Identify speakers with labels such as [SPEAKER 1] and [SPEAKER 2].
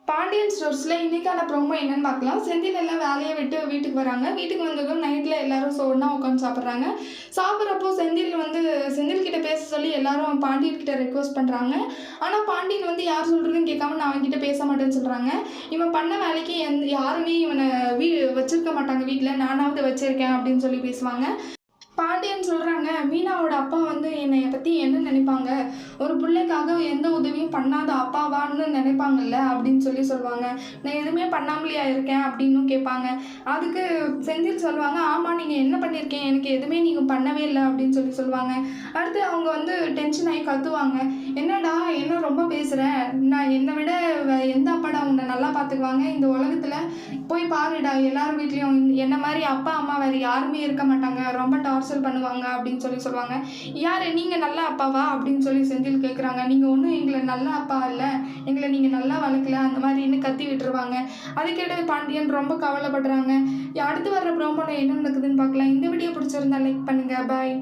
[SPEAKER 1] பாண்டியன் ஸ்டோர்ஸ்ல இன்னைக்கான ப்ரோமோ என்னன்னு பார்க்கலாம். செந்தில் எல்லாம் வேலையை விட்டு வீட்டுக்கு வராங்க. வீட்டுக்கு வந்ததும் நைட்ல எல்லாரும் ஒண்ணா உட்காந்து சாப்பிட்றாங்க. சாப்பிட்றப்போ செந்தில் கிட்ட பேச சொல்லி எல்லாரும் பாண்டியன் கிட்ட ரெக்வஸ்ட் பண்றாங்க. ஆனா பாண்டியன் யார் சொல்றதுன்னு கேட்காம நான் அவன்கிட்ட பேச மாட்டேன்னு சொல்றாங்க. இவன் பண்ண வேலைக்கு யாருமே இவனை வச்சிருக்க மாட்டாங்க வீட்டில், நானாவது வச்சிருக்கேன் அப்படின்னு சொல்லி பேசுவாங்க. பாண்டியன் சொல்கிறாங்க, மீனாவோட அப்பா என்னைய பற்றி என்ன நினைப்பாங்க, ஒரு பிள்ளைக்காக எந்த உதவியும் பண்ணாத அப்பாவான்னு நினைப்பாங்கல்ல அப்படின்னு சொல்லுவாங்க. நான் எதுவுமே பண்ணாமலையா இருக்கேன் அப்படின்னும் கேட்பாங்க. அதுக்கு செந்தில் சொல்லுவாங்க, ஆமாம் நீங்கள் என்ன பண்ணியிருக்கீங்க, எனக்கு எதுவுமே நீங்கள் பண்ணவே இல்லை அப்படின்னு சொல்லுவாங்க. அடுத்து அவங்க டென்ஷன் ஆகி கத்துவாங்க, என்னடா என்ன ரொம்ப பேசுகிறேன், நான் என்னை விட எந்த அப்பாடா உன்னை நல்லா பார்த்துக்குவாங்க, இந்த உலகத்தில் போய் பாருடா எல்லார் வீட்லேயும் என்ன மாதிரி அப்பா அம்மா வேறு யாருமே இருக்க மாட்டாங்க, ரொம்ப டார்ச்சர் பண்ணுவாங்க அப்படின்னு சொல்லுவாங்க. யார் நீங்கள் நல்ல அப்பாவா அப்படின்னு செந்தில் கேட்குறாங்க. நீங்கள் ஒன்றும் எங்களை நல்ல அப்பா இல்லை, எங்களை நீங்கள் நல்லா வளர்க்கல அந்த மாதிரின்னு கத்தி விட்டுருவாங்க. அதை கேட்டு பாண்டியன் ரொம்ப கவலைப்படுறாங்க. அடுத்து வர்ற ப்ரோமோல என்ன நடக்குதுன்னு பார்க்கலாம். இந்த வீடியோ பிடிச்சிருந்தா லைக் பண்ணுங்கள். பாய்.